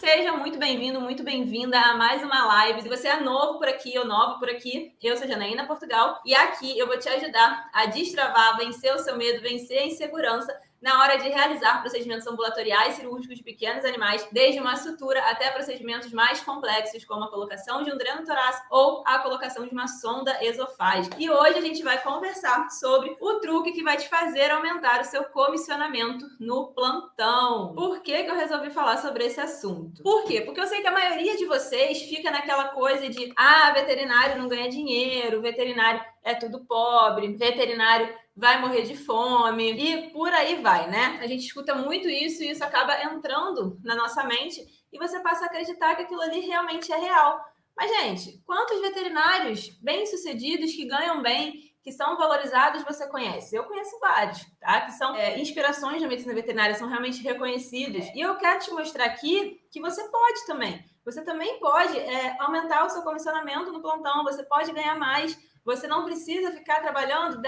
Seja muito bem-vindo, muito bem-vinda a mais uma live. Se você é novo por aqui ou nova por aqui, eu sou Janaína Portugal e aqui eu vou te ajudar a destravar, vencer o seu medo, vencer a insegurança na hora de realizar procedimentos ambulatoriais cirúrgicos de pequenos animais, desde uma sutura até procedimentos mais complexos, como a colocação de um dreno torácico ou a colocação de uma sonda esofágica. E hoje a gente vai conversar sobre o truque que vai te fazer aumentar o seu comissionamento no plantão. Por que eu resolvi falar sobre esse assunto? Por quê? Porque eu sei que a maioria de vocês fica naquela coisa de veterinário não ganha dinheiro, veterinário é tudo pobre, veterinário vai morrer de fome e por aí vai, né? A gente escuta muito isso e isso acaba entrando na nossa mente e você passa a acreditar que aquilo ali realmente é real. Mas, gente, quantos veterinários bem-sucedidos que ganham bem, que são valorizados, você conhece? Eu conheço vários, tá? Que são inspirações da medicina veterinária, são realmente reconhecidos. E eu quero te mostrar aqui que você pode também. Você também pode aumentar o seu comissionamento no plantão, você pode ganhar mais. Você não precisa ficar trabalhando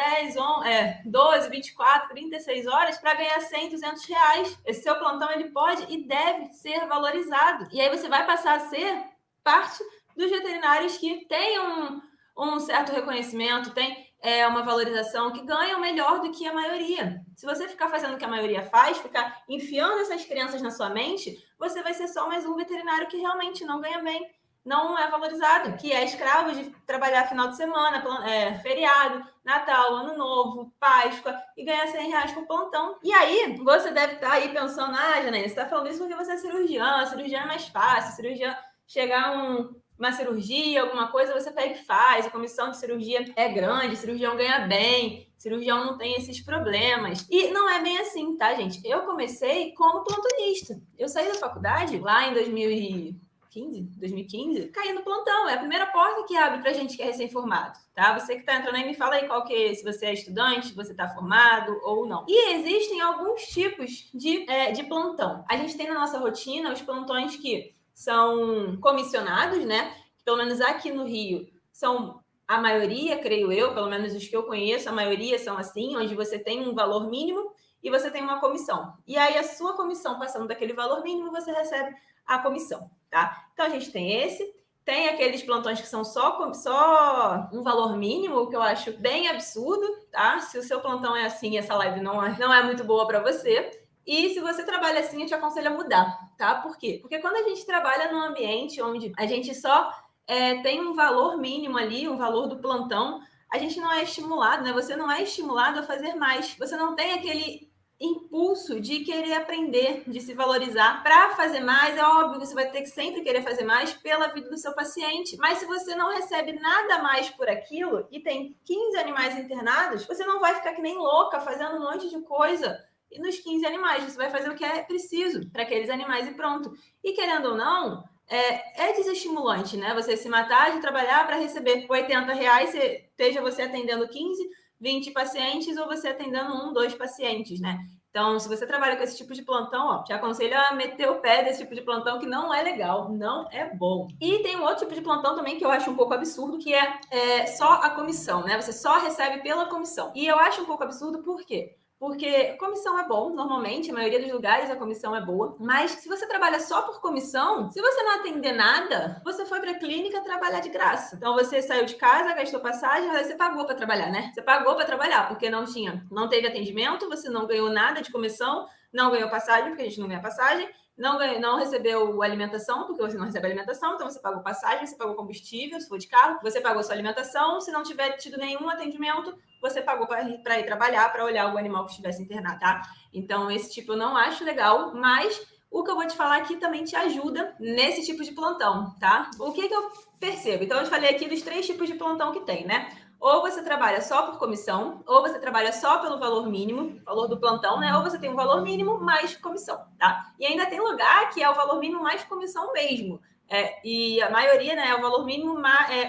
12, 24, 36 horas para ganhar 100, 200 reais. Esse seu plantão ele pode e deve ser valorizado. E aí você vai passar a ser parte dos veterinários que têm um certo reconhecimento, tem uma valorização, que ganham melhor do que a maioria. Se você ficar fazendo o que a maioria faz, ficar enfiando essas crenças na sua mente, você vai ser só mais um veterinário que realmente não ganha bem, não é valorizado, que é escravo de trabalhar final de semana, feriado, Natal, Ano Novo, Páscoa, e ganhar 100 reais por plantão. E aí, você deve estar aí pensando, Janaína, você está falando isso porque você é cirurgiã é mais fácil, cirurgiã chegar uma cirurgia, alguma coisa, você pega e faz, a comissão de cirurgia é grande, cirurgião ganha bem, cirurgião não tem esses problemas. E não é bem assim, tá, gente? Eu comecei como plantonista. Eu saí da faculdade lá em 2015, caí no plantão. É a primeira porta que abre pra gente que é recém-formado, tá? Você que tá entrando aí, me fala aí qual que é, se você é estudante, se você tá formado ou não. E existem alguns tipos de plantão. A gente tem na nossa rotina os plantões que são comissionados, né? Pelo menos aqui no Rio, são a maioria, creio eu, pelo menos os que eu conheço, a maioria são assim, onde você tem um valor mínimo e você tem uma comissão. E aí a sua comissão passando daquele valor mínimo, você recebe a comissão, tá? Então a gente tem aqueles plantões que são só um valor mínimo, o que eu acho bem absurdo, tá? Se o seu plantão é assim, essa live não é muito boa para você. E se você trabalha assim, eu te aconselho a mudar, tá? Por quê? Porque quando a gente trabalha num ambiente onde a gente só tem um valor mínimo ali, um valor do plantão, a gente não é estimulado, né? Você não é estimulado a fazer mais. Você não tem aquele impulso de querer aprender, de se valorizar para fazer mais. É óbvio que você vai ter que sempre querer fazer mais pela vida do seu paciente. Mas se você não recebe nada mais por aquilo e tem 15 animais internados, você não vai ficar que nem louca fazendo um monte de coisa. E nos 15 animais, você vai fazer o que é preciso para aqueles animais e pronto. E querendo ou não, é desestimulante, né? Você se matar de trabalhar para receber 80 reais, seja você atendendo 15, 20 pacientes ou você atendendo 1, 2 pacientes, né? Então, se você trabalha com esse tipo de plantão, te aconselho a meter o pé desse tipo de plantão, que não é legal, não é bom. E tem um outro tipo de plantão também que eu acho um pouco absurdo, que é só a comissão, né? Você só recebe pela comissão. E eu acho um pouco absurdo, por quê? Porque comissão é bom, normalmente, a maioria dos lugares a comissão é boa, mas se você trabalha só por comissão, se você não atender nada, você foi para a clínica trabalhar de graça. Então você saiu de casa, gastou passagem, mas você pagou para trabalhar, né? Você pagou para trabalhar, porque não teve atendimento, você não ganhou nada de comissão, não ganhou passagem, porque a gente não ganha passagem, não recebeu alimentação, porque você não recebe alimentação, então você pagou passagem, você pagou combustível, se for de carro, você pagou sua alimentação, se não tiver tido nenhum atendimento, você pagou para ir trabalhar, para olhar o animal que estivesse internado, tá? Então, esse tipo eu não acho legal, mas o que eu vou te falar aqui também te ajuda nesse tipo de plantão, tá? O que eu percebo? Então, eu te falei aqui dos 3 tipos de plantão que tem, né? Ou você trabalha só por comissão, ou você trabalha só pelo valor mínimo, valor do plantão, né? Ou você tem um valor mínimo mais comissão, tá? E ainda tem lugar que é o valor mínimo mais comissão mesmo. E a maioria, né, é o valor mínimo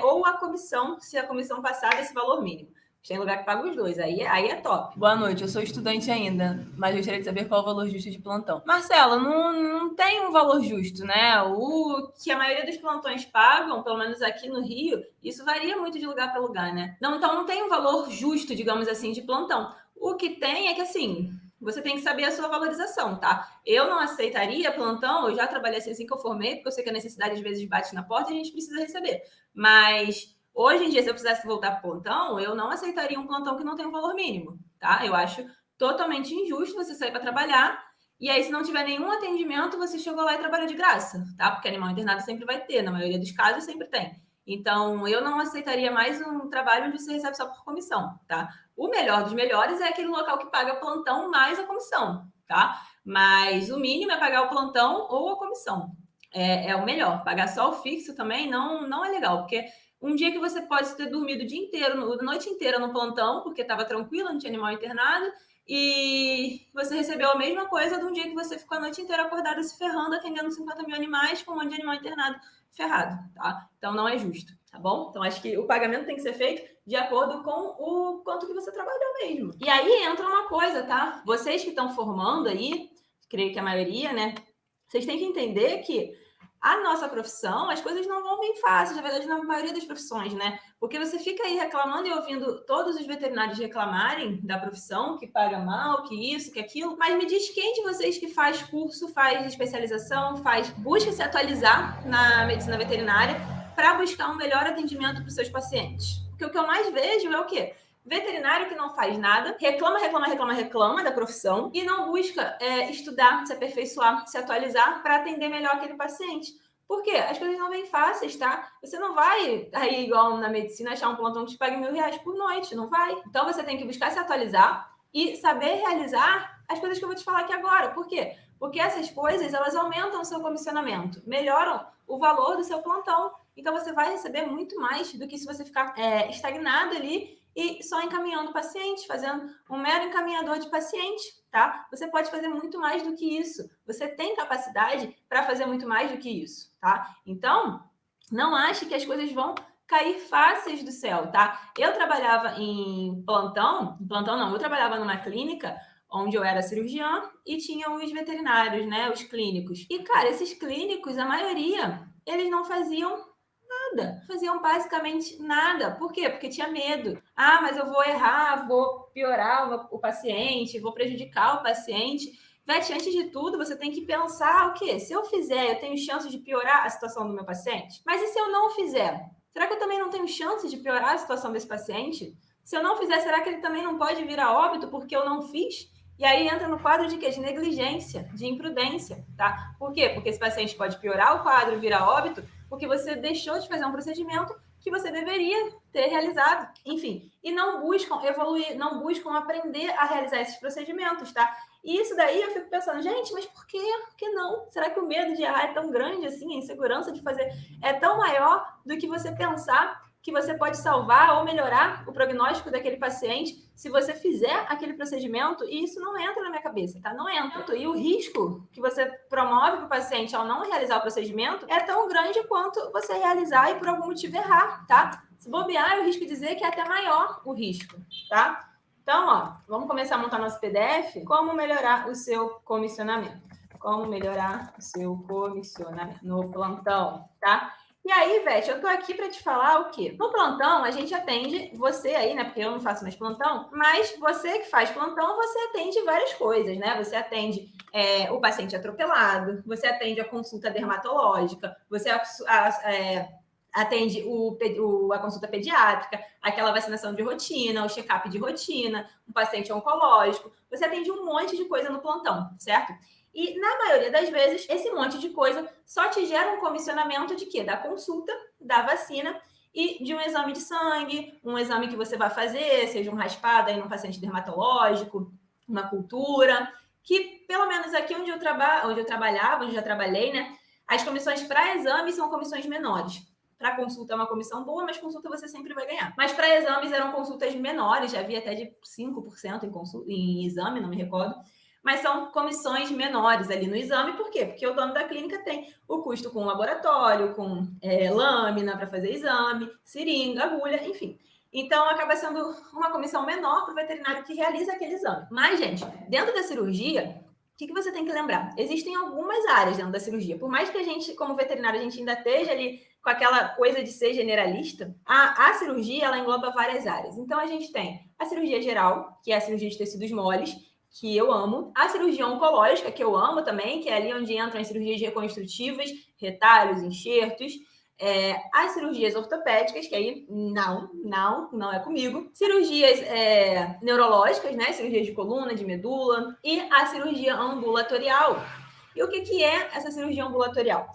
ou a comissão, se a comissão passar desse valor mínimo. Tem lugar que paga os dois, aí é top. Boa noite, eu sou estudante ainda, mas gostaria de saber qual é o valor justo de plantão. Marcela, não tem um valor justo, né? O que a maioria dos plantões pagam, pelo menos aqui no Rio, isso varia muito de lugar para lugar, né? Então não tem um valor justo, digamos assim, de plantão. O que tem é que, assim, você tem que saber a sua valorização, tá? Eu não aceitaria plantão, eu já trabalhei assim que eu formei, porque eu sei que a necessidade às vezes bate na porta e a gente precisa receber. Mas hoje em dia, se eu precisasse voltar para plantão, eu não aceitaria um plantão que não tem um valor mínimo, tá? Eu acho totalmente injusto você sair para trabalhar e aí, se não tiver nenhum atendimento, você chegou lá e trabalha de graça, tá? Porque animal internado sempre vai ter, na maioria dos casos sempre tem. Então, eu não aceitaria mais um trabalho onde você recebe só por comissão, tá? O melhor dos melhores é aquele local que paga plantão mais a comissão, tá? Mas o mínimo é pagar o plantão ou a comissão. É o melhor. Pagar só o fixo também não é legal, porque um dia que você pode ter dormido o dia inteiro, a noite inteira no plantão, porque estava tranquilo, não tinha animal internado, e você recebeu a mesma coisa de um dia que você ficou a noite inteira acordada se ferrando, atendendo 50 mil animais com um monte de animal internado ferrado, tá? Então não é justo, tá bom? Então acho que o pagamento tem que ser feito de acordo com o quanto que você trabalhou mesmo. E aí entra uma coisa, tá? Vocês que estão formando aí, creio que a maioria, né? Vocês têm que entender que a nossa profissão, as coisas não vão vir fáceis, na verdade, na maioria das profissões, né? Porque você fica aí reclamando e ouvindo todos os veterinários reclamarem da profissão, que paga mal, que isso, que aquilo, mas me diz quem de vocês que faz curso, faz especialização, busca se atualizar na medicina veterinária para buscar um melhor atendimento para os seus pacientes? Porque o que eu mais vejo é o quê? Veterinário que não faz nada, reclama da profissão e não busca estudar, se aperfeiçoar, se atualizar para atender melhor aquele paciente. Por quê? As coisas não vêm fáceis, tá? Você não vai, aí, igual na medicina, achar um plantão que te pague R$1.000 por noite, não vai. Então, você tem que buscar se atualizar e saber realizar as coisas que eu vou te falar aqui agora. Por quê? Porque essas coisas, elas aumentam o seu comissionamento, melhoram o valor do seu plantão. Então, você vai receber muito mais do que se você ficar estagnado ali e só encaminhando paciente, fazendo um mero encaminhador de paciente, tá? Você pode fazer muito mais do que isso. Você tem capacidade para fazer muito mais do que isso, tá? Então, não ache que as coisas vão cair fáceis do céu, tá? Eu trabalhava em plantão não, eu trabalhava numa clínica onde eu era cirurgiã e tinha os veterinários, né, os clínicos. E, cara, esses clínicos, a maioria, eles não faziam nada, faziam basicamente nada. Por quê? Porque tinha medo. Ah, mas eu vou errar, vou piorar o paciente, vou prejudicar o paciente. Vete, antes de tudo, você tem que pensar o quê? Se eu fizer, eu tenho chance de piorar a situação do meu paciente? Mas e se eu não fizer? Será que eu também não tenho chance de piorar a situação desse paciente? Se eu não fizer, será que ele também não pode vir a óbito porque eu não fiz? E aí entra no quadro de quê? De negligência, de imprudência, tá? Por quê? Porque esse paciente pode piorar o quadro e vir a óbito porque você deixou de fazer um procedimento que você deveria ter realizado. Enfim, e não buscam evoluir, não buscam aprender a realizar esses procedimentos, tá? E isso daí eu fico pensando, gente, mas por quê? Por que não? Será que o medo de errar é tão grande assim? A insegurança de fazer é tão maior do que você pensar que você pode salvar ou melhorar o prognóstico daquele paciente se você fizer aquele procedimento, e isso não entra na minha cabeça, tá? Não entra. E o risco que você promove para o paciente ao não realizar o procedimento é tão grande quanto você realizar e por algum motivo errar, tá? Se bobear, eu risco dizer que é até maior o risco, tá? Então, ó, vamos começar a montar nosso PDF. Como melhorar o seu comissionamento? Como melhorar o seu comissionamento no plantão, tá? E aí, Vete, eu tô aqui para te falar o quê? No plantão, a gente atende você aí, né? Porque eu não faço mais plantão, mas você que faz plantão, você atende várias coisas, né? Você atende o paciente atropelado, você atende a consulta dermatológica, você atende a consulta pediátrica, aquela vacinação de rotina, o check-up de rotina, um paciente oncológico. Você atende um monte de coisa no plantão, certo? E, na maioria das vezes, esse monte de coisa só te gera um comissionamento de quê? Da consulta, da vacina e de um exame de sangue, um exame que você vai fazer, seja um raspado aí num paciente dermatológico, uma cultura, que, pelo menos aqui onde eu trabalhava, onde eu já trabalhei, né? As comissões para exames são comissões menores. Para consulta é uma comissão boa, mas consulta você sempre vai ganhar. Mas para exames eram consultas menores, já havia até de 5% em exame, não me recordo. Mas são comissões menores ali no exame, por quê? Porque o dono da clínica tem o custo com laboratório, com lâmina para fazer exame, seringa, agulha, enfim. Então, acaba sendo uma comissão menor para o veterinário que realiza aquele exame. Mas, gente, dentro da cirurgia, o que você tem que lembrar? Existem algumas áreas dentro da cirurgia. Por mais que a gente, como veterinário, a gente ainda esteja ali com aquela coisa de ser generalista, a cirurgia, ela engloba várias áreas. Então, a gente tem a cirurgia geral, que é a cirurgia de tecidos moles, que eu amo, a cirurgia oncológica, que eu amo também, que é ali onde entram as cirurgias reconstrutivas, retalhos, enxertos, as cirurgias ortopédicas, que aí não é comigo, cirurgias neurológicas, né, cirurgias de coluna, de medula, e a cirurgia ambulatorial. E o que é essa cirurgia ambulatorial?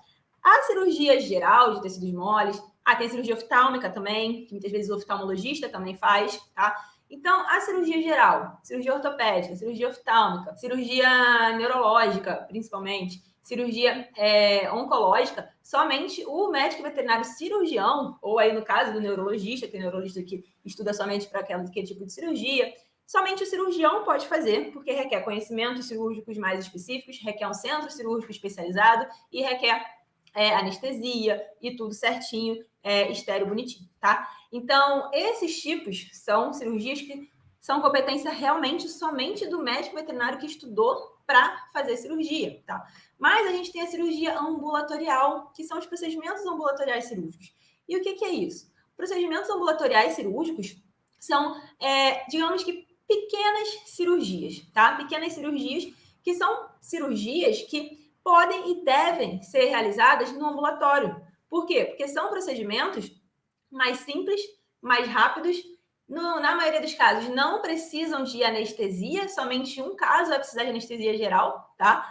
A cirurgia geral de tecidos moles, tem a cirurgia oftálmica também, que muitas vezes o oftalmologista também faz, tá? Então, a cirurgia geral, cirurgia ortopédica, cirurgia oftálmica, cirurgia neurológica, principalmente, cirurgia oncológica, somente o médico veterinário cirurgião, ou aí no caso do neurologista, tem neurologista que estuda somente para aquele tipo de cirurgia, somente o cirurgião pode fazer, porque requer conhecimentos cirúrgicos mais específicos, requer um centro cirúrgico especializado e requer anestesia e tudo certinho, estéreo, bonitinho, tá? Então, esses tipos são cirurgias que são competência realmente somente do médico veterinário que estudou para fazer cirurgia, tá? Mas a gente tem a cirurgia ambulatorial, que são os procedimentos ambulatoriais cirúrgicos. E o que é isso? Procedimentos ambulatoriais cirúrgicos são, digamos que, pequenas cirurgias, tá? Pequenas cirurgias que são cirurgias que podem e devem ser realizadas no ambulatório. Por quê? Porque são procedimentos mais simples, mais rápidos. Na maioria dos casos, não precisam de anestesia, somente um caso vai precisar de anestesia geral, tá?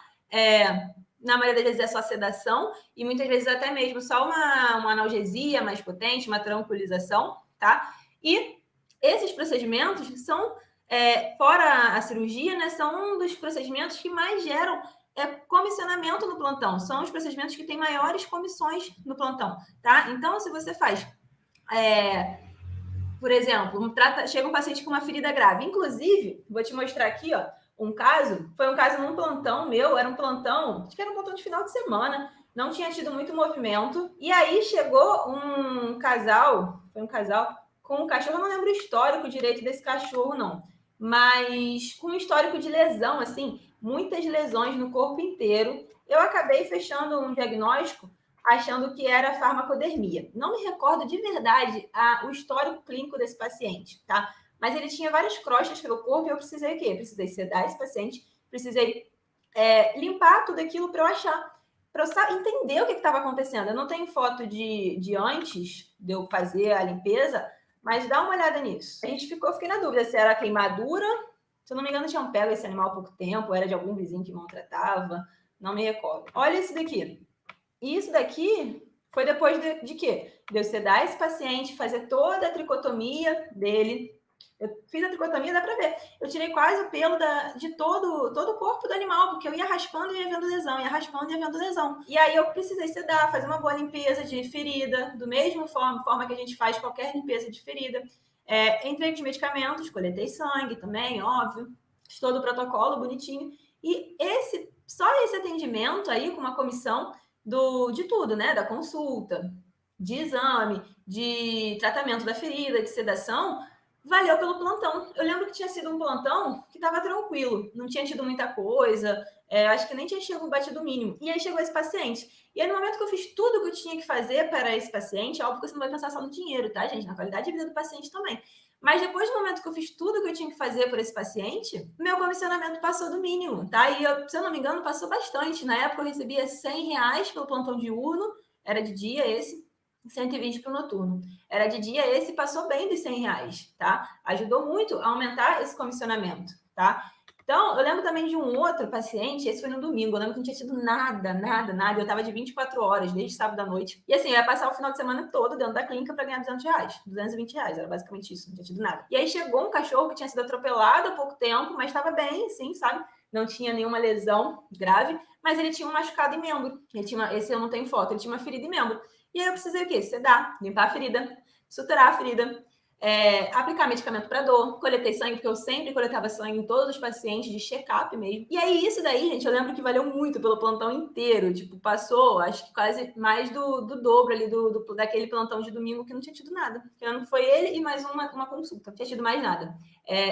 Na maioria das vezes é só sedação e muitas vezes até mesmo só uma analgesia mais potente, uma tranquilização, tá? E esses procedimentos são, fora a cirurgia, né, são um dos procedimentos que mais geram comissionamento no plantão. São os procedimentos que têm maiores comissões no plantão, tá? Então, se você faz, por exemplo, chega um paciente com uma ferida grave. Inclusive, vou te mostrar aqui, ó, foi um caso num plantão meu, era um plantão, acho que era um plantão de final de semana, não tinha tido muito movimento. E aí chegou um casal, com um cachorro, eu não lembro o histórico direito desse cachorro, não. Mas com um histórico de lesão, assim, muitas lesões no corpo inteiro. Eu acabei fechando um diagnóstico achando que era farmacodermia. Não me recordo de verdade o histórico clínico desse paciente, tá? Mas ele tinha várias crostas pelo corpo e eu precisei o quê? Precisei sedar esse paciente, precisei limpar tudo aquilo para eu achar, para eu entender o que estava acontecendo. Eu não tenho foto de antes de eu fazer a limpeza, mas dá uma olhada nisso. Fiquei na dúvida se era queimadura, se eu não me engano, tinham pego esse animal há pouco tempo, era de algum vizinho que maltratava, não me recordo. Olha isso daqui. Isso daqui foi depois de quê? De eu sedar esse paciente, fazer toda a tricotomia dele. Eu fiz a tricotomia, dá para ver. Eu tirei quase o pelo de todo o corpo do animal, porque eu ia raspando e ia vendo lesão, ia raspando e ia vendo lesão. E aí eu precisei sedar, fazer uma boa limpeza de ferida, do mesmo forma que a gente faz qualquer limpeza de ferida. Entrei com os medicamentos, coletei sangue também, óbvio. Fiz todo o protocolo bonitinho. E só esse atendimento aí, com uma comissão de tudo, né? Da consulta, de exame, de tratamento da ferida, de sedação, valeu pelo plantão. Eu lembro que tinha sido um plantão que estava tranquilo, não tinha tido muita coisa, acho que nem tinha chegado batido o mínimo. E aí chegou esse paciente. E aí, no momento que eu fiz tudo o que eu tinha que fazer para esse paciente, óbvio que você não vai pensar só no dinheiro, tá, gente? Na qualidade de vida do paciente também. Mas depois do momento que eu fiz tudo o que eu tinha que fazer por esse paciente, meu comissionamento passou do mínimo, tá? E, se eu não me engano, passou bastante. Na época, eu recebia R$100 pelo plantão diurno, era de dia esse, 120 para o noturno. Era de dia esse, passou bem dos R$100, tá? Ajudou muito a aumentar esse comissionamento, tá? Então, eu lembro também de um outro paciente, esse foi no domingo, eu lembro que não tinha tido nada, eu tava de 24 horas, desde sábado à noite. E assim, eu ia passar o final de semana todo dentro da clínica para ganhar R$200, R$220, era basicamente isso, não tinha tido nada. E aí chegou um cachorro que tinha sido atropelado há pouco tempo, mas estava bem, sim, sabe? Não tinha nenhuma lesão grave, mas ele tinha um machucado em membro. Esse eu não tenho foto, ele tinha uma ferida em membro. E aí eu precisei o quê? Sedar, limpar a ferida, suturar a ferida, aplicar medicamento para dor, coletei sangue, porque eu sempre coletava sangue em todos os pacientes, de check-up mesmo. E aí, isso daí, gente, eu lembro que valeu muito pelo plantão inteiro. Tipo, passou, acho que quase mais do dobro ali daquele plantão de domingo que não tinha tido nada. Que foi ele e mais uma consulta. Não tinha tido mais nada.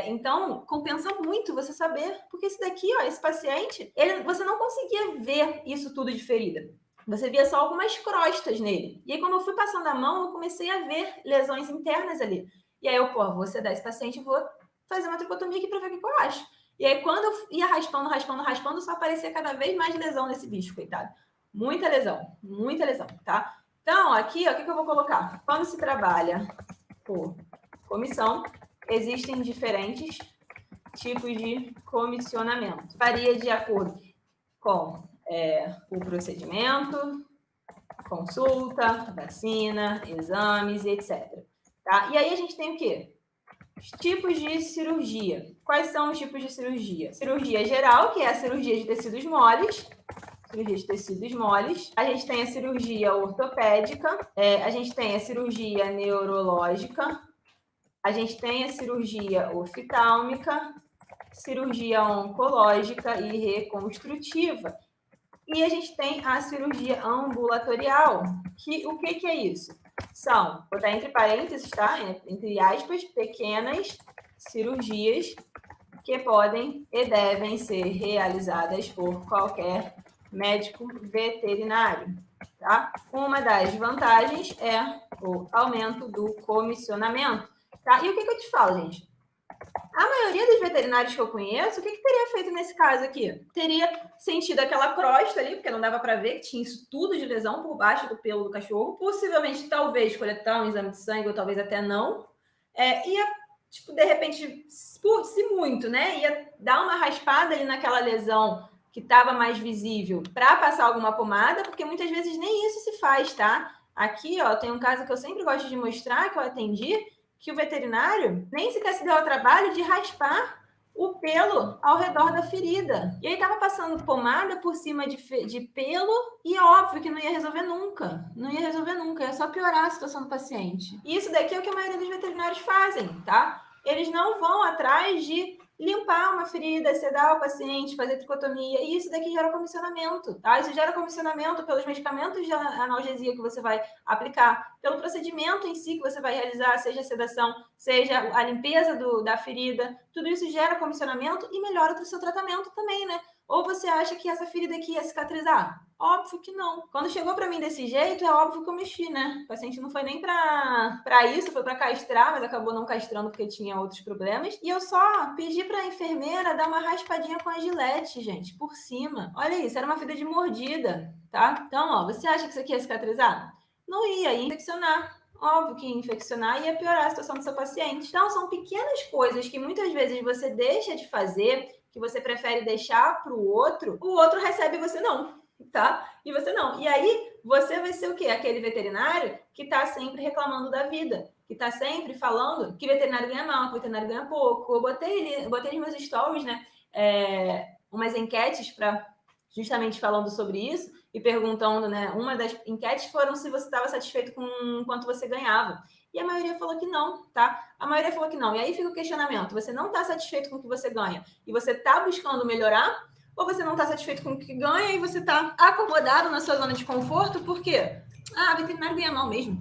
Então, compensa muito você saber, porque esse daqui, ó, esse paciente, você não conseguia ver isso tudo de ferida. Você via só algumas crostas nele. E aí, quando eu fui passando a mão, eu comecei a ver lesões internas ali. E aí eu, vou sedar esse paciente e vou fazer uma tricotomia aqui para ver o que eu acho. E aí, quando eu ia raspando, só aparecia cada vez mais lesão nesse bicho, coitado. Muita lesão, tá? Então, aqui, ó, o que eu vou colocar? Quando se trabalha por comissão, existem diferentes tipos de comissionamento. Varia de acordo com o procedimento, consulta, vacina, exames, etc. Tá? E aí a gente tem o quê? Os tipos de cirurgia. Quais são os tipos de cirurgia? Cirurgia geral, que é a cirurgia de tecidos moles. A gente tem a cirurgia ortopédica, a gente tem a cirurgia neurológica, a gente tem a cirurgia oftálmica, cirurgia oncológica e reconstrutiva. E a gente tem a cirurgia ambulatorial, que o que é isso? São, vou botar entre parênteses, tá? Entre aspas, pequenas cirurgias que podem e devem ser realizadas por qualquer médico veterinário, tá? Uma das vantagens é o aumento do comissionamento, tá? E o que eu te falo, gente? A maioria dos veterinários que eu conheço, o que teria feito nesse caso aqui? Teria sentido aquela crosta ali, porque não dava para ver que tinha isso tudo de lesão por baixo do pelo do cachorro. Possivelmente, talvez, coletar um exame de sangue, ou talvez até não. Ia, tipo, de repente, se muito, né? Ia dar uma raspada ali naquela lesão que estava mais visível para passar alguma pomada, porque muitas vezes nem isso se faz, tá? Aqui, ó, tem um caso que eu sempre gosto de mostrar, que eu atendi, que o veterinário nem sequer se deu ao trabalho de raspar o pelo ao redor da ferida. E aí estava passando pomada por cima de pelo e é óbvio que não ia resolver nunca. Ia só piorar a situação do paciente. E isso daqui é o que a maioria dos veterinários fazem, tá? Eles não vão atrás de limpar uma ferida, sedar o paciente, fazer tricotomia, e isso daqui gera comissionamento, tá? Isso gera comissionamento pelos medicamentos de analgesia que você vai aplicar, pelo procedimento em si que você vai realizar, seja a sedação, seja a limpeza da ferida, tudo isso gera comissionamento e melhora o seu tratamento também, né? Ou você acha que essa ferida aqui ia cicatrizar? Óbvio que não. Quando chegou para mim desse jeito, é óbvio que eu mexi, né? O paciente não foi nem para isso, foi para castrar, mas acabou não castrando porque tinha outros problemas. E eu só pedi para a enfermeira dar uma raspadinha com a gilete, gente, por cima. Olha isso, era uma ferida de mordida, tá? Então, ó, você acha que isso aqui ia cicatrizar? Não ia infeccionar. Óbvio que ia infeccionar e ia piorar a situação do seu paciente. Então, são pequenas coisas que muitas vezes você deixa de fazer, que você prefere deixar para o outro recebe e você não, tá? E você não. E aí, você vai ser o quê? Aquele veterinário que está sempre reclamando da vida, que está sempre falando que veterinário ganha mal, que veterinário ganha pouco. Eu botei nos meus stories, né, umas enquetes para justamente falando sobre isso e perguntando, né, uma das enquetes foram se você estava satisfeito com quanto você ganhava. E a maioria falou que não, tá? A maioria falou que não. E aí fica o questionamento: você não está satisfeito com o que você ganha e você está buscando melhorar? Ou você não está satisfeito com o que ganha e você está acomodado na sua zona de conforto? Por quê? Veterinário ganha mal mesmo.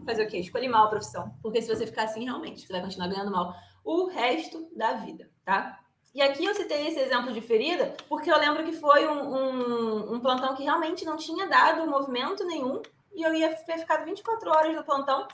Fazer o quê? Escolhe mal a profissão. Porque se você ficar assim, realmente, você vai continuar ganhando mal o resto da vida, tá? E aqui eu citei esse exemplo de ferida porque eu lembro que foi um plantão que realmente não tinha dado movimento nenhum e eu ia ter ficado 24 horas no plantão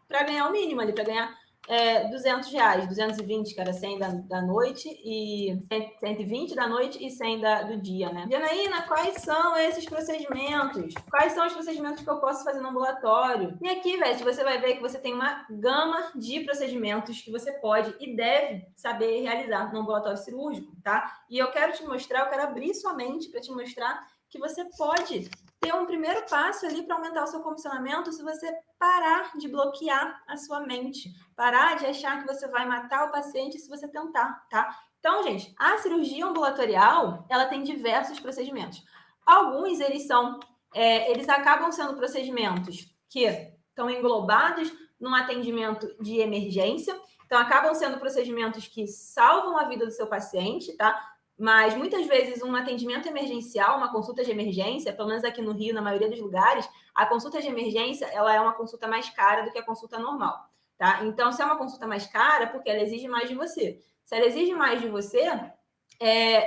para ganhar o mínimo ali, para ganhar R$200, 220, que era 100 da noite, e 120 da noite e 100 do dia, né? Janaína, quais são esses procedimentos? Quais são os procedimentos que eu posso fazer no ambulatório? E aqui, Vete, você vai ver que você tem uma gama de procedimentos que você pode e deve saber realizar no ambulatório cirúrgico, tá? E eu quero abrir sua mente para te mostrar que você pode ter um primeiro passo ali para aumentar o seu comissionamento se você parar de bloquear a sua mente, parar de achar que você vai matar o paciente se você tentar, tá? Então, gente, a cirurgia ambulatorial, ela tem diversos procedimentos. Alguns, eles acabam sendo procedimentos que estão englobados num atendimento de emergência, então acabam sendo procedimentos que salvam a vida do seu paciente, tá? Mas muitas vezes um atendimento emergencial, uma consulta de emergência, pelo menos aqui no Rio, na maioria dos lugares, a consulta de emergência ela é uma consulta mais cara do que a consulta normal, tá? Então, se é uma consulta mais cara, porque ela exige mais de você. Se ela exige mais de você,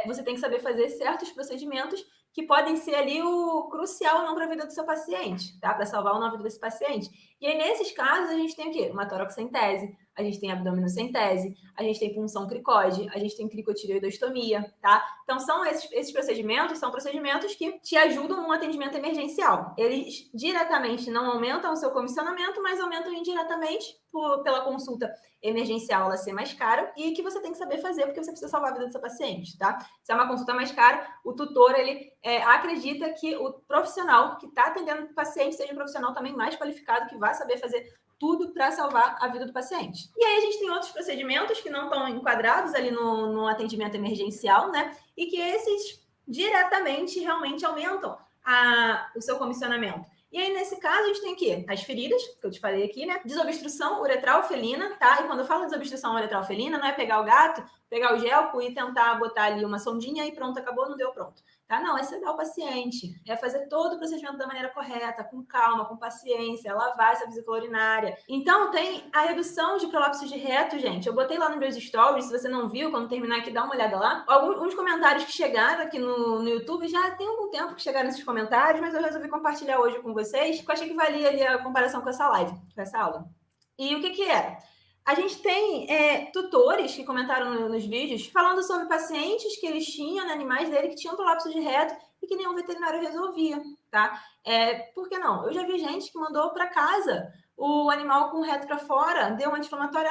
você tem que saber fazer certos procedimentos que podem ser ali o crucial não para a vida do seu paciente, tá? Para salvar ou não a vida desse paciente. E aí, nesses casos, a gente tem o quê? Uma toracocentese, a gente tem abdominocentese, a gente tem punção cricóide, a gente tem cricotireoidostomia, tá? Então, são esses procedimentos, são procedimentos que te ajudam no atendimento emergencial. Eles diretamente não aumentam o seu comissionamento, mas aumentam indiretamente pela consulta emergencial ela ser mais cara e que você tem que saber fazer porque você precisa salvar a vida do seu paciente, tá? Se é uma consulta mais cara, o tutor, ele acredita que o profissional que está atendendo o paciente seja um profissional também mais qualificado, que vai saber fazer tudo para salvar a vida do paciente. E aí a gente tem outros procedimentos que não estão enquadrados ali no atendimento emergencial, né? E que esses diretamente realmente aumentam o seu comissionamento. E aí, nesse caso, a gente tem aqui as feridas, que eu te falei aqui, né? Desobstrução uretral felina, tá? E quando eu falo desobstrução uretral felina, não é pegar o gato, pegar o gelco e tentar botar ali uma sondinha e pronto, acabou, não deu pronto. Tá? Não, é sedar o paciente, é fazer todo o procedimento da maneira correta, com calma, com paciência, lavar essa vesícula urinária. Então, tem a redução de prolapso de reto, gente. Eu botei lá nos meus stories, se você não viu, quando terminar aqui, dá uma olhada lá. Alguns comentários que chegaram aqui no YouTube, já tem algum tempo que chegaram esses comentários, mas eu resolvi compartilhar hoje com vocês, porque eu achei que valia ali a comparação com essa live, com essa aula. E o que era? A gente tem tutores que comentaram nos vídeos falando sobre pacientes que eles tinham, né, animais dele que tinham prolapso de reto e que nenhum veterinário resolvia, tá? Por que não? Eu já vi gente que mandou para casa o animal com o reto para fora, deu um anti-inflamatório,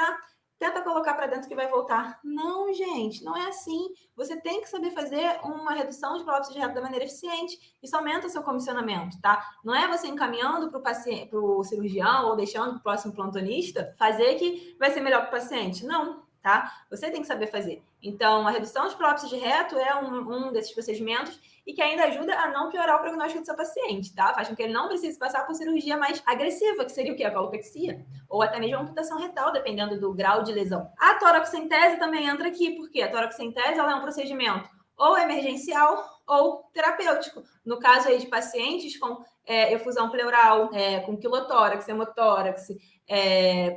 tenta colocar para dentro que vai voltar. Não, gente, não é assim. Você tem que saber fazer uma redução de prolapso de reto da maneira eficiente. Isso aumenta o seu comissionamento, tá? Não é você encaminhando para o paciente, para o cirurgião ou deixando para o próximo plantonista fazer que vai ser melhor para o paciente. Não, tá? Você tem que saber fazer. Então, a redução de prolapso de reto é um desses procedimentos e que ainda ajuda a não piorar o prognóstico do seu paciente, tá? Faz com que ele não precise passar por cirurgia mais agressiva, que seria o quê? A colopexia, ou até mesmo a amputação retal, dependendo do grau de lesão. A toraxentese também entra aqui, porque a toraxentese ela é um procedimento ou emergencial ou terapêutico. No caso aí de pacientes com efusão pleural, com quilotórax, hemotórax,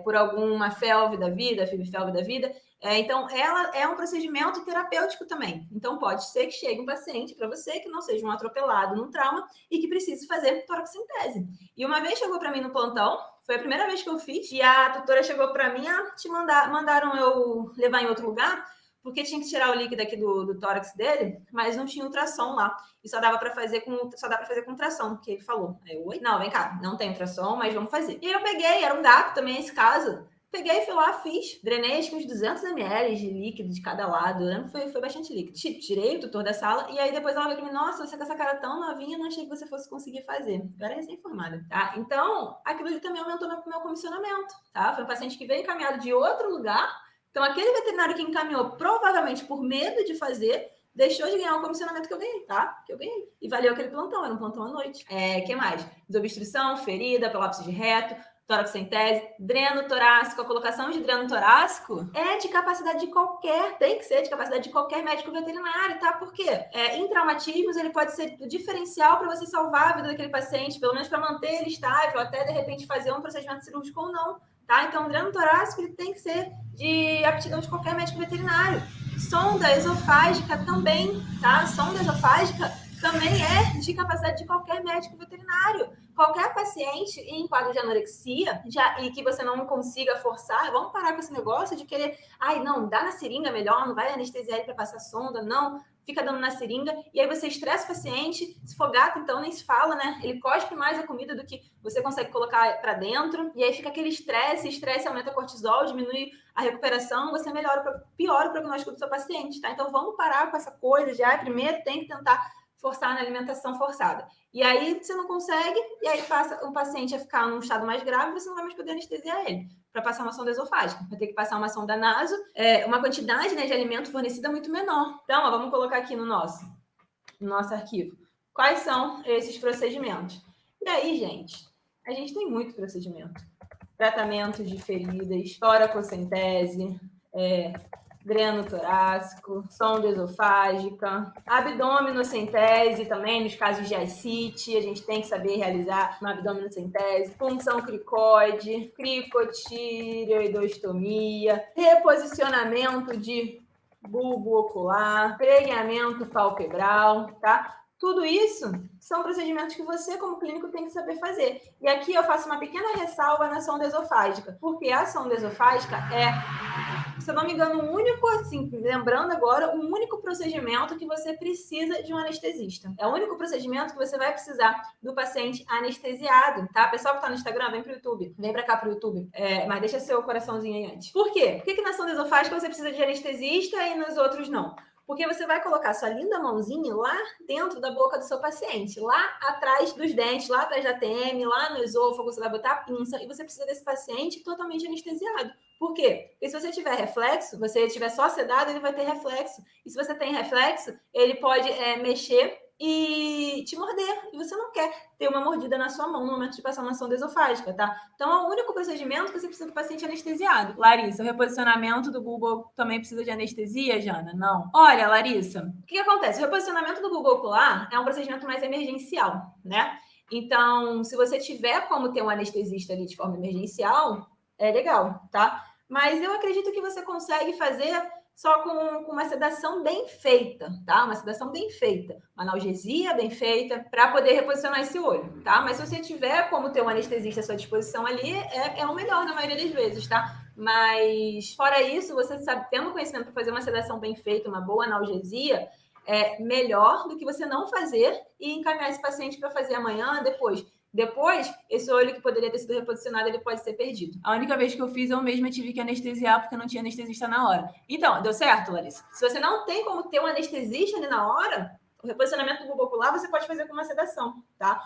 por alguma felve da vida, fibfelve da vida, então, ela é um procedimento terapêutico também. Então, pode ser que chegue um paciente para você que não seja um atropelado num trauma e que precise fazer toraxentese. E uma vez chegou para mim no plantão, foi a primeira vez que eu fiz, e a tutora chegou para mim, mandaram eu levar em outro lugar, porque tinha que tirar o líquido aqui do tórax dele, mas não tinha ultrassom lá. E só dá para fazer com ultrassom, que ele falou. Aí eu, oi? Não, vem cá, não tem ultrassom, mas vamos fazer. E eu peguei, era um gato também esse caso. Peguei, fui lá, fiz. Drenei acho que uns 200 ml de líquido de cada lado. Eu lembro que foi bastante líquido. Tirei o tutor da sala e aí depois ela veio pra mim, nossa, você com essa cara tão novinha, não achei que você fosse conseguir fazer. Eu era recém-formada, tá? Então, aquilo ali também aumentou meu comissionamento, tá? Foi um paciente que veio encaminhado de outro lugar. Então, aquele veterinário que encaminhou, provavelmente por medo de fazer, deixou de ganhar o comissionamento que eu ganhei, tá? Que eu ganhei. E valeu aquele plantão, era um plantão à noite. Que mais? Desobstrução, ferida, prolapso de reto, toraxentese, dreno torácico. A colocação de dreno torácico é de capacidade de tem que ser de capacidade de qualquer médico veterinário, tá? Por quê? Em traumatismos, ele pode ser o diferencial para você salvar a vida daquele paciente, pelo menos para manter ele estável, até de repente fazer um procedimento cirúrgico ou não, tá? Então, o dreno torácico ele tem que ser de aptidão de qualquer médico veterinário. Sonda esofágica também, tá? Sonda esofágica também é de capacidade de qualquer médico veterinário. Qualquer paciente em quadro de anorexia e que você não consiga forçar, vamos parar com esse negócio de querer, não, dá na seringa melhor, não vai anestesiar ele para passar sonda, não, fica dando na seringa, e aí você estressa o paciente, se for gato, então nem se fala, né? Ele cospe mais a comida do que você consegue colocar para dentro, e aí fica aquele estresse aumenta o cortisol, diminui a recuperação, você piora o prognóstico do seu paciente, tá? Então vamos parar com essa coisa de, primeiro tem que tentar forçar na alimentação forçada. E aí você não consegue, e aí passa o paciente a ficar num estado mais grave, você não vai mais poder anestesiar ele para passar uma sonda esofágica. Vai ter que passar uma sonda naso, uma quantidade, né, de alimento fornecida muito menor. Então, vamos colocar aqui no nosso arquivo. Quais são esses procedimentos? E aí, gente, a gente tem muito procedimento. Tratamento de feridas, toracocentese, dreno torácico, sonda esofágica, abdominocentese também, nos casos de ascite, a gente tem que saber realizar uma abdominocentese, punção cricóide, cricotireoidostomia, reposicionamento de bulbo ocular, pregueamento palpebral, tá? Tudo isso são procedimentos que você, como clínico, tem que saber fazer. E aqui eu faço uma pequena ressalva na sonda esofágica, porque a sonda esofágica se eu não me engano, o único, assim, lembrando agora, o único procedimento que você precisa de um anestesista. É o único procedimento que você vai precisar do paciente anestesiado, tá? Pessoal que tá no Instagram, vem pro YouTube. Vem pra cá pro YouTube. Mas deixa seu coraçãozinho aí antes. Por quê? Por que na sonda esofágica você precisa de anestesista e nos outros não? Porque você vai colocar sua linda mãozinha lá dentro da boca do seu paciente, lá atrás dos dentes, lá atrás da TM, lá no esôfago, você vai botar a pinça e você precisa desse paciente totalmente anestesiado. Por quê? Porque se você tiver reflexo, você tiver só sedado, ele vai ter reflexo. E se você tem reflexo, ele pode mexer e te morder. E você não quer ter uma mordida na sua mão no momento de passar uma sonda esofágica, tá? Então, é o único procedimento que você precisa do paciente anestesiado. Larissa, o reposicionamento do Google também precisa de anestesia, Jana? Não. Olha, Larissa, o que acontece? O reposicionamento do Google ocular é um procedimento mais emergencial, né? Então, se você tiver como ter um anestesista ali de forma emergencial, é legal, tá? Mas eu acredito que você consegue fazer só com uma sedação bem feita, tá? Uma sedação bem feita, uma analgesia bem feita, para poder reposicionar esse olho, tá? Mas se você tiver como ter um anestesista à sua disposição ali, é o melhor na maioria das vezes, tá? Mas fora isso, você sabe, tendo conhecimento para fazer uma sedação bem feita, uma boa analgesia, é melhor do que você não fazer e encaminhar esse paciente para fazer amanhã, depois. Depois, esse olho que poderia ter sido reposicionado, ele pode ser perdido. A única vez que eu fiz, eu mesma tive que anestesiar, porque não tinha anestesista na hora. Então, deu certo, Larissa? Se você não tem como ter um anestesista ali na hora, o reposicionamento do bulbo ocular você pode fazer com uma sedação, tá?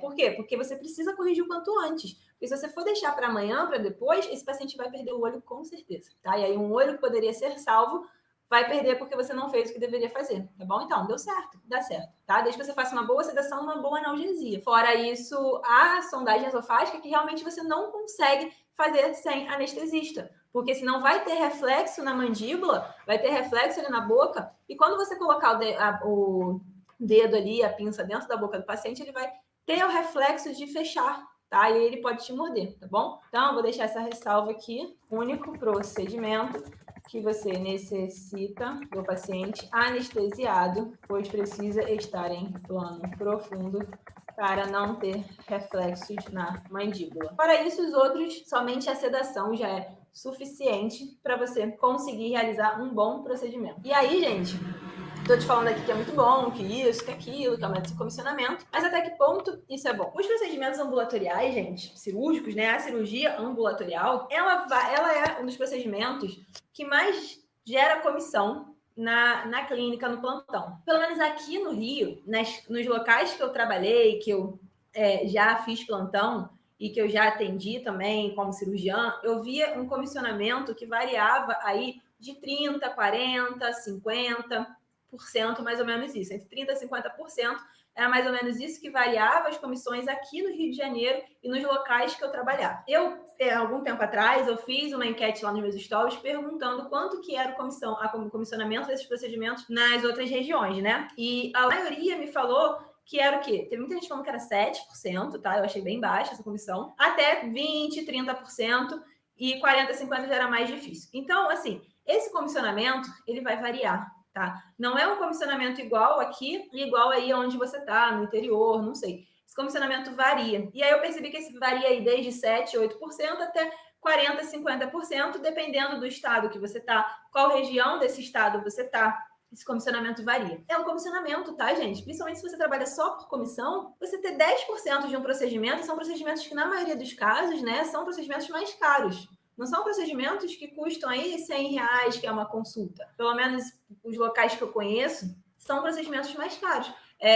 Por quê? Porque você precisa corrigir o quanto antes. Porque se você for deixar para amanhã, para depois, esse paciente vai perder o olho com certeza, tá? E aí um olho que poderia ser salvo vai perder porque você não fez o que deveria fazer, tá bom? Então, deu certo, dá certo, tá? Desde que você faça uma boa sedação, uma boa analgesia. Fora isso, a sondagem esofágica que realmente você não consegue fazer sem anestesista, porque senão vai ter reflexo na mandíbula, vai ter reflexo ali na boca, e quando você colocar o dedo ali, a pinça dentro da boca do paciente, ele vai ter o reflexo de fechar, tá? E ele pode te morder, tá bom? Então, eu vou deixar essa ressalva aqui, único procedimento que você necessita do paciente anestesiado, pois precisa estar em plano profundo para não ter reflexos na mandíbula. Para isso, os outros, somente a sedação já é suficiente para você conseguir realizar um bom procedimento. E aí, gente, tô te falando aqui que é muito bom, que isso, que aquilo, que aumenta o comissionamento, mas até que ponto isso é bom? Os procedimentos ambulatoriais, gente, cirúrgicos, né? A cirurgia ambulatorial, ela é um dos procedimentos que mais gera comissão na clínica, no plantão. Pelo menos aqui no Rio, nos locais que eu trabalhei, que eu já fiz plantão e que eu já atendi também como cirurgiã, eu via um comissionamento que variava aí de 30, 40, 50%, mais ou menos isso. Entre 30% e 50% era mais ou menos isso que variava as comissões aqui no Rio de Janeiro e nos locais que eu trabalhava. Algum tempo atrás, eu fiz uma enquete lá nos meus stories perguntando quanto que era o comissionamento desses procedimentos nas outras regiões, né? E a maioria me falou que era o quê? Teve muita gente falando que era 7%, tá? Eu achei bem baixa essa comissão. Até 20%, 30% e 40%, 50% já era mais difícil. Então, assim, esse comissionamento, ele vai variar, tá? Não é um comissionamento igual aqui e igual aí onde você tá, no interior, não sei. Esse comissionamento varia. E aí eu percebi que esse varia aí desde 7%, 8% até 40%, 50%, dependendo do estado que você tá, qual região desse estado você tá. Esse comissionamento varia. É um comissionamento, tá, gente? Principalmente se você trabalha só por comissão, você ter 10% de um procedimento, são procedimentos que, na maioria dos casos, né, são procedimentos mais caros. Não são procedimentos que custam aí R$100, que é uma consulta. Pelo menos os locais que eu conheço, são procedimentos mais caros.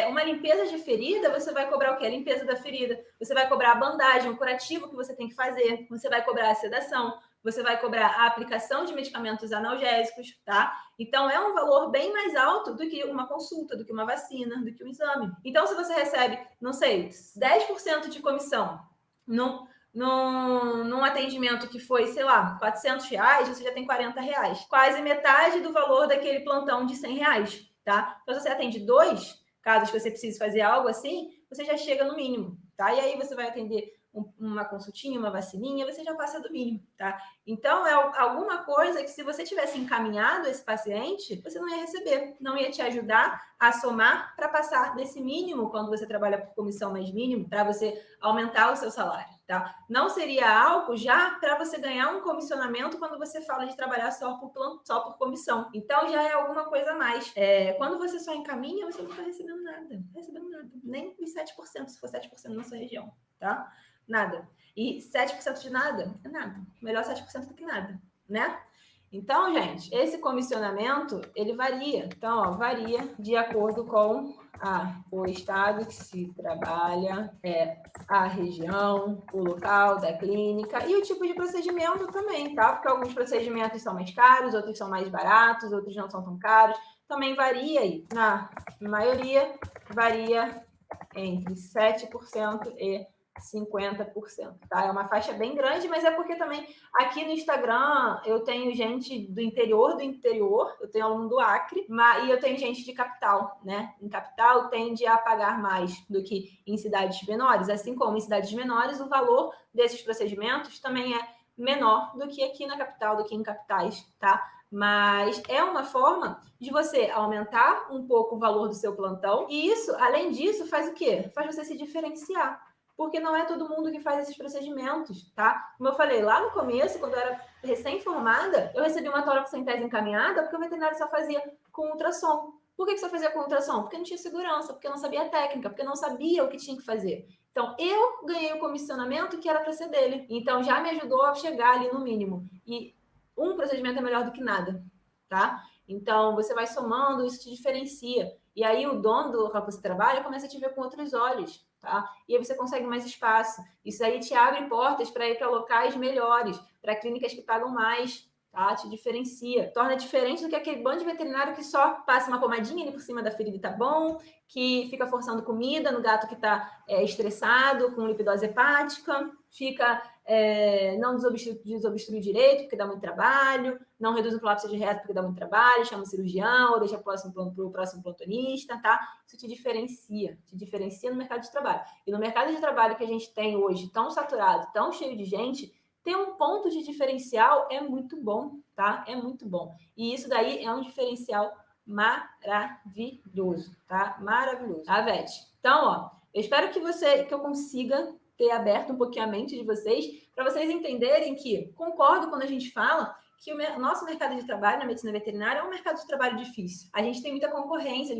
Uma limpeza de ferida, você vai cobrar o quê? A limpeza da ferida. Você vai cobrar a bandagem, o curativo que você tem que fazer. Você vai cobrar a sedação. Você vai cobrar a aplicação de medicamentos analgésicos, tá? Então, é um valor bem mais alto do que uma consulta, do que uma vacina, do que um exame. Então, se você recebe, não sei, 10% de comissão num atendimento que foi, sei lá, R$400, você já tem R$40. Quase metade do valor daquele plantão de R$100, tá? Então, se você atende 2 casos que você precise fazer algo assim, você já chega no mínimo, tá? E aí você vai atender uma consultinha, uma vacininha, você já passa do mínimo, tá? Então, é alguma coisa que se você tivesse encaminhado esse paciente, você não ia receber, não ia te ajudar a somar para passar desse mínimo quando você trabalha por comissão mais mínimo, para você aumentar o seu salário, tá? Não seria algo já para você ganhar um comissionamento quando você fala de trabalhar só por comissão. Então, já é alguma coisa a mais. Quando você só encaminha, você não está recebendo nada, nem os 7%, se for 7% na sua região, tá? Nada. E 7% de nada é nada. Melhor 7% do que nada, né? Então, gente, esse comissionamento, ele varia. Então, ó, varia de acordo com o estado que se trabalha, a região, o local da clínica e o tipo de procedimento também, tá? Porque alguns procedimentos são mais caros, outros são mais baratos, outros não são tão caros. Também varia aí. Na maioria, varia entre 7% e 50%, tá? É uma faixa bem grande, mas é porque também aqui no Instagram eu tenho gente do interior, eu tenho aluno do Acre, e eu tenho gente de capital, né? Em capital tende a pagar mais do que em cidades menores, assim como em cidades menores o valor desses procedimentos também é menor do que aqui na capital, do que em capitais, tá? Mas é uma forma de você aumentar um pouco o valor do seu plantão e isso, além disso, faz o quê? Faz você se diferenciar. Porque não é todo mundo que faz esses procedimentos, tá? Como eu falei, lá no começo, quando eu era recém-formada, eu recebi uma toracocentese encaminhada porque o veterinário só fazia com ultrassom. Por que só fazia com ultrassom? Porque não tinha segurança, porque não sabia a técnica, porque não sabia o que tinha que fazer. Então, eu ganhei o comissionamento que era para ser dele. Então, já me ajudou a chegar ali no mínimo. E um procedimento é melhor do que nada, tá? Então, você vai somando, isso te diferencia. E aí, o dono do local que você trabalha começa a te ver com outros olhos, tá? E aí você consegue mais espaço. Isso aí te abre portas para ir para locais melhores, para clínicas que pagam mais, tá? Te diferencia. Torna diferente do que aquele bando de veterinário que só passa uma pomadinha ali por cima da ferida e tá bom, que fica forçando comida no gato que está estressado, com lipidose hepática, fica não desobstrui direito, porque dá muito trabalho, não reduz o colapso de reto, porque dá muito trabalho, chama o cirurgião, ou deixa para o próximo plantonista, tá? Isso te diferencia no mercado de trabalho. E no mercado de trabalho que a gente tem hoje, tão saturado, tão cheio de gente, ter um ponto de diferencial é muito bom, tá? É muito bom. E isso daí é um diferencial maravilhoso, tá? Maravilhoso, tá, Vete? Então, ó, eu espero que eu consiga ter aberto um pouquinho a mente de vocês, para vocês entenderem que concordo quando a gente fala que o nosso mercado de trabalho na medicina veterinária é um mercado de trabalho difícil. A gente tem muita concorrência,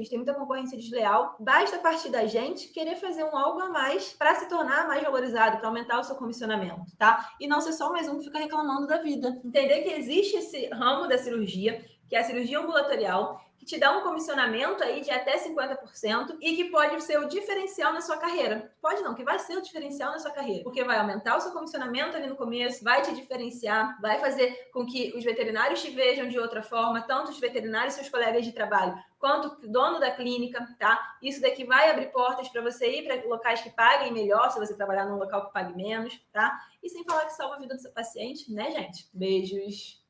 desleal. Basta partir da gente querer fazer algo a mais para se tornar mais valorizado, para aumentar o seu comissionamento, tá? E não ser só mais um que fica reclamando da vida. Entender que existe esse ramo da cirurgia, que é a cirurgia ambulatorial, que te dá um comissionamento aí de até 50% e que pode ser o diferencial na sua carreira. Pode não, que vai ser o diferencial na sua carreira, porque vai aumentar o seu comissionamento ali no começo, vai te diferenciar, vai fazer com que os veterinários te vejam de outra forma, tanto os veterinários, seus colegas de trabalho, quanto o dono da clínica, tá? Isso daqui vai abrir portas para você ir para locais que paguem melhor, se você trabalhar num local que pague menos, tá? E sem falar que salva a vida do seu paciente, né, gente? Beijos!